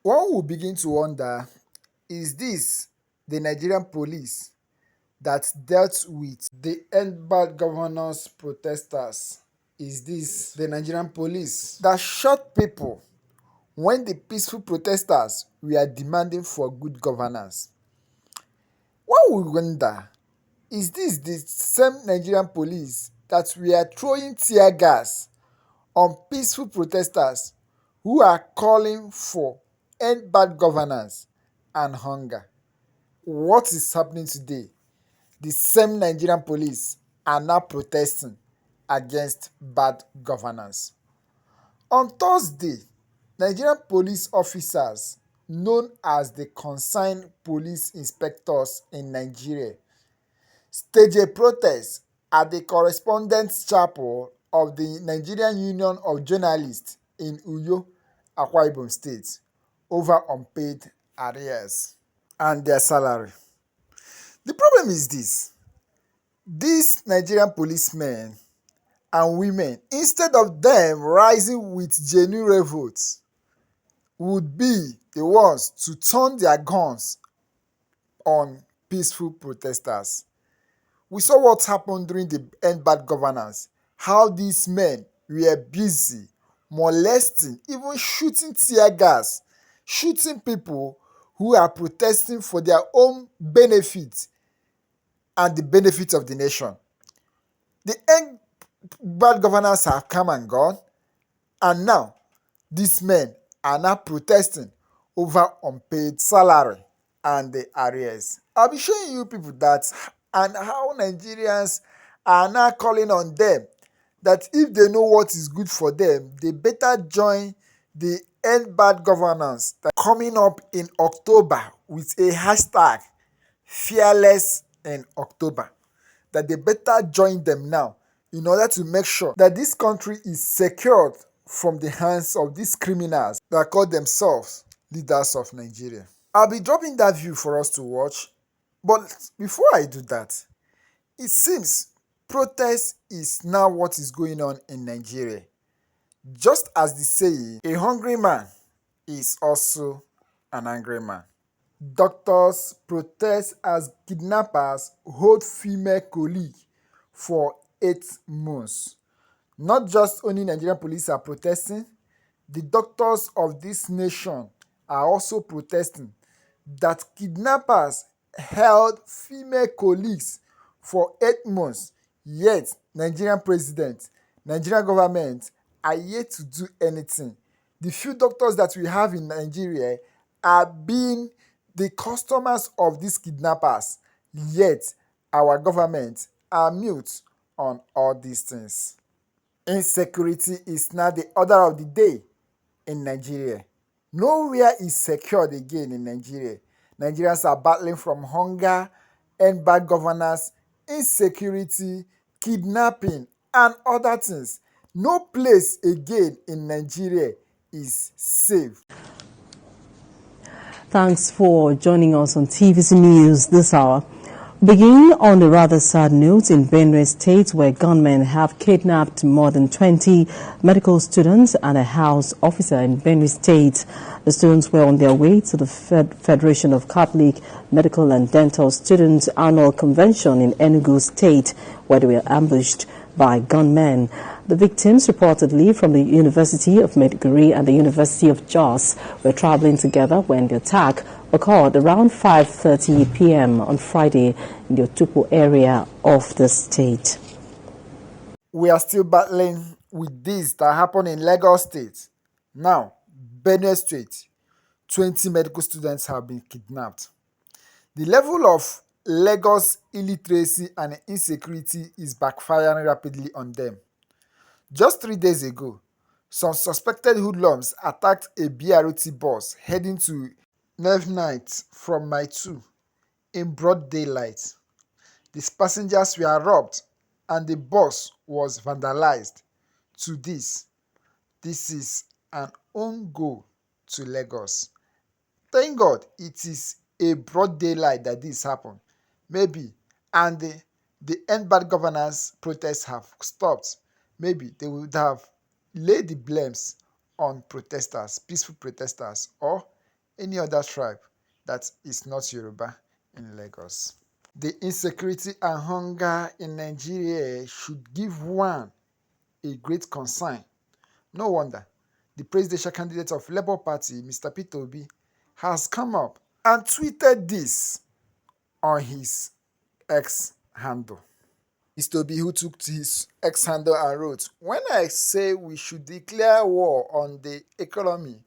One will begin to wonder, is this the Nigerian police that dealt with the End Bad Governance protesters? Is this the Nigerian police that shot people when the peaceful protesters were demanding for good governance? One will wonder, is this the same Nigerian police that were throwing tear gas on peaceful protesters who are calling for end bad governance and hunger? What is happening today? The same Nigerian police are now protesting against bad governance. On Thursday, Nigerian police officers known as the Concerned Police Inspectors in Nigeria staged a protest at the Correspondence Chapel of the Nigerian Union of Journalists in Uyo, Akwa Ibom State, over unpaid arrears and their salary. The problem is this: these Nigerian policemen and women, instead of them rising with genuine revolts, would be the ones to turn their guns on peaceful protesters. We saw what happened during the End Bad Governance, how these men were busy molesting, even shooting tear gas, shooting people who are protesting for their own benefit and the benefit of the nation. The End Bad Governance have come and gone, and now these men are now protesting over unpaid salary and the arrears. I'll be showing you people that and how Nigerians are now calling on them that if they know what is good for them, they better join the End Bad Governance that coming up in October with a hashtag Fearless in October. That they better join them now in order to make sure that this country is secured from the hands of these criminals that call themselves leaders of Nigeria. I'll be dropping that view for us to watch, but before I do that, it seems protest is now what is going on in Nigeria. Just as the saying, a hungry man is also an angry man. Doctors protest as kidnappers hold female colleague for 8 months. Not just only Nigerian police are protesting, the doctors of this nation are also protesting that kidnappers held female colleagues for 8 months, yet Nigerian president, Nigerian government are yet to do anything. The few doctors that we have in Nigeria are being the customers of these kidnappers, yet our government are mute on all these things. Insecurity is now the order of the day in Nigeria. Nowhere is secured again in Nigeria. Nigerians are battling from hunger and bad governance, insecurity, kidnapping, and other things. No place again in Nigeria is safe. Thanks for joining us on TVC News this hour. Beginning on a rather sad note in Benue State, where gunmen have kidnapped more than 20 medical students and a house officer in Benue State. The students were on their way to the Federation of Catholic Medical and Dental Students Annual Convention in Enugu State, where they were ambushed by gunmen. The victims, reportedly from the University of Maiduguri and the University of Jos, were traveling together when the attack occurred around 5:30 p.m. on Friday in the Otupo area of the state. We are still battling with this that happened in Lagos State. Now, Benue State, 20 medical students have been kidnapped. The level of Lagos illiteracy and insecurity is backfiring rapidly on them. Just 3 days ago, some suspected hoodlums attacked a BRT bus heading to Nev Night from Mile 2 in broad daylight. These passengers were robbed and the bus was vandalized. To this is an own goal to Lagos. Thank God it is a broad daylight that this happened. Maybe, and the End Bad Governance protests have stopped. Maybe they would have laid the blames on protesters, peaceful protesters, or any other tribe that is not Yoruba in Lagos. The insecurity and hunger in Nigeria should give one a great concern. No wonder the presidential candidate of Labour Party, Mr. Peter Obi, has come up and tweeted this on his X handle. Mr. Obi, who took to his X handle and wrote, "When I say we should declare war on the economy,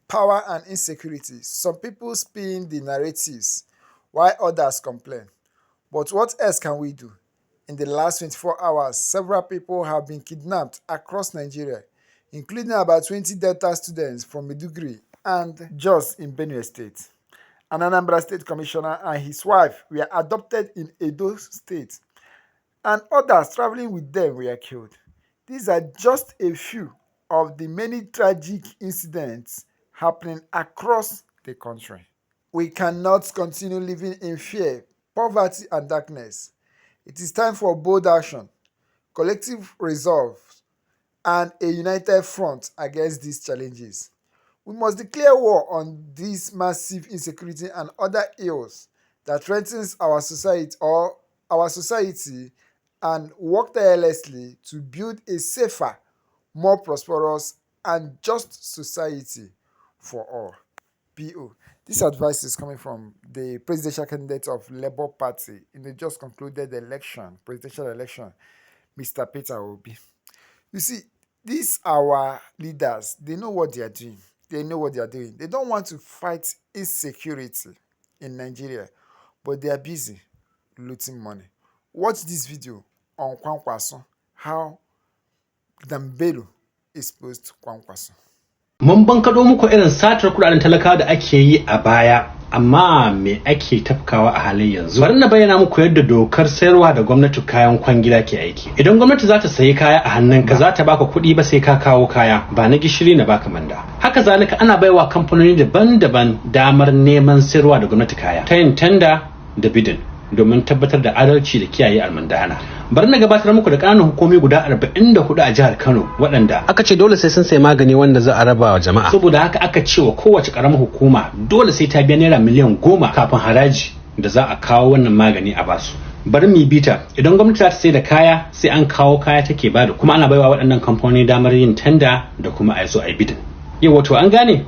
power and insecurity, some people spin the narratives while others complain. But what else can we do? In the last 24 hours, several people have been kidnapped across Nigeria, including about 20 Delta students from Maiduguri and Jos in Benue State. An Anambra State Commissioner and his wife were adopted in Edo State, and others traveling with them were killed. These are just a few of the many tragic incidents happening across the country. We cannot continue living in fear, poverty, and darkness. It is time for bold action, collective resolve, and a united front against these challenges. We must declare war on this massive insecurity and other ills that threatens our society and work tirelessly to build a safer, more prosperous, and just society for all." PO. This advice is coming from the presidential candidate of Labour Party in the just concluded presidential election, Mr. Peter Obi. You see, these our leaders, they know what they are doing. They know what they are doing. They don't want to fight insecurity in Nigeria, but they are busy looting money. Watch this video on Kwankwaso, how Dambelu exposed Kwankwaso. Mun bankaɗo muku irin satar kuɗaɗen talakawa da ake yi a baya, amma me ake tafkawa a halin yanzu. Bari na bayyana muku yadda dokar sayarwa da gwamnati kayan kwangila ke aiki. Idan gwamnati za ta sayi kaya a hannunka, za ta baka kuɗi ba sai ka kawo kaya, ba na gishiri na baka manda. Haka zalika ana baiwa kamfanoni daban-daban damar neman sayarwa da gwamnati kaya ta yin tenda da bidin domin tabbatar da adalci da kiyaye almundahana. Bari na gabatar muku da ƙananan hukumi guda 44 a jihar Kano waɗanda aka ce dole sai sun sai magani wanda za a raba wa jama'a. Saboda haka aka ce wa kowace ƙaramar hukuma dole sai ta biya naira miliyan 10 kafin haraji da za a kawo wannan magani a basu. Bari mu bita, idan gwamnati za ta sai da kaya sai an kawo kaya take bada, kuma ana baiwa waɗannan kamfanoni damar yin tenda da kuma a zo a yi bidin. Yau wato an gane?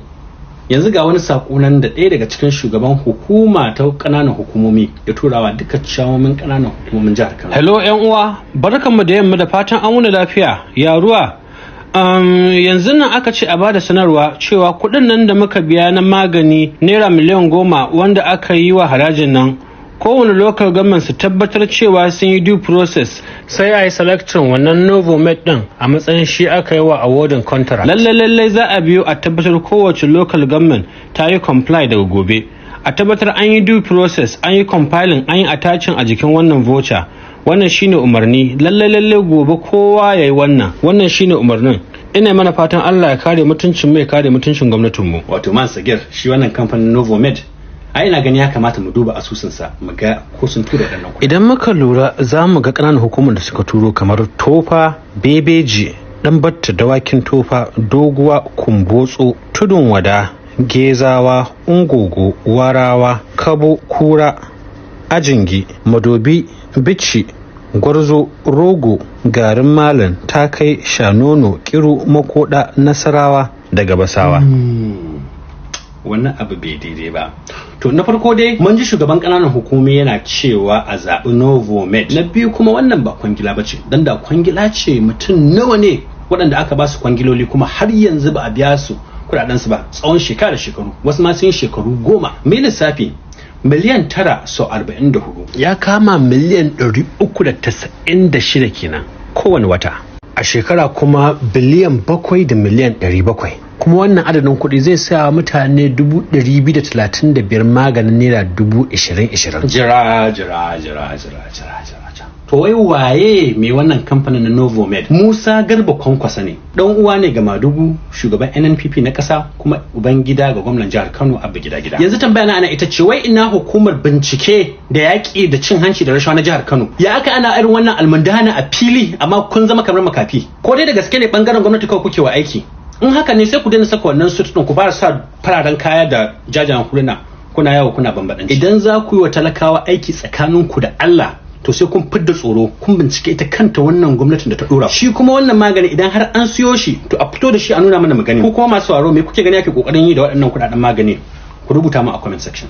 Yanzu ga wani sako nan da ɗaya daga cikin shugaban hukuma ta ƙananan hukumomi ya turawa duka ciyawomin ƙananan hukumomin jihar Kano. Hello ƴan uwa, barkanmu da yamma da fatan an wuni lafiya. Ya ruwa. Yanzu nan aka ce a bada sanarwa cewa kuɗin nan da muka biya na magani naira miliyan 10 wanda aka yi wa harajin nan, kowane local government su tabbatar cewa sun yi due process sai a yi selection wannan Novomed din a matsayin shi aka yi wa awardin contract. Lallai za a biyo a tabbatar kowace local government ta yi comply daga gobe. A tabbatar an yi due process, an yi compiling, an yi attaching a jikin wannan voucher. Wannan shine umarni. Lallai gobe kowa yayi wannan shine umarnin. Ina mana fatan Allah ya kare mutuncin mu, ya kare mutuncin gwamnatin mu. Wato man sagir shi wannan kamfanin Novomed ai ina gani ya kamata mu duba asusunsa mu ga ko sun tura waɗannan kuɗi. Idan muka lura za mu ga ƙananan hukumar da suka turo kamar Tofa, Bebeji, Ɗanbatta, Dawakin Tofa, Doguwa, Kumbotso, Tudun Wada, Gezawa, Ungogo, Warawa, Kabo, Kura, Ajingi, Madobi, Bici, Gwarzo, Rogo, Garin Malam, Takai, Shanono, Kiru, Makoda, Nasarawa da Gabasawa. Wannan abu bai daidai ba. To na farko dai mun ji shugaban ƙananan hukumi yana cewa a zaɓi Novomed. Na biyu kuma wannan ba kwangila bace, dan da kwangila ce mutum nawa ne waɗanda aka ba su kwangiloli kuma har yanzu ba a biya su kuɗaɗen su ba tsawon shekaru. Wasu ma sun shekaru 10. Mai lissafi miliyan 9 sau 44 ya kama miliyan 396 kenan kowane wata. A shekara kuma biliyan 7 da miliyan 700. Kuma wannan adadin kuɗi zai sa mutane 235 maganin naira 20,000. Jira. To wai waye mai wannan kamfanin na Novomed? Musa Garba Kwankwasa ne. Dan uwa ne ga Madugu, shugaban NNPP na ƙasa kuma uban gida ga gwamnatin jihar Kano Abba Gida. Yanzu tambaya na ana ita ce wai ina hukumar bincike da yaƙi da cin hanci da rashawa na jihar Kano? Ya aka ana irin wannan almundana a fili amma kun zama kamar makafi? Ko dai da gaske ne bangaren gwamnati kawai kuke wa aiki? in haka ne sai ku daina saka wannan suit din ku fara sa fararen kaya da jajayen huluna kuna yawo kuna bambadanci. Idan za ku yi wa talakawa aiki tsakaninku da Allah to sai kun fidda tsoro kun bincike ita kanta wannan gwamnatin da ta dora shi kuma wannan magani idan har an siyo shi to a fito da shi a nuna mana magani ko kuma masu waro me kuke gani ake kokarin yi da waɗannan kudaden magani ku rubuta mu a comment section.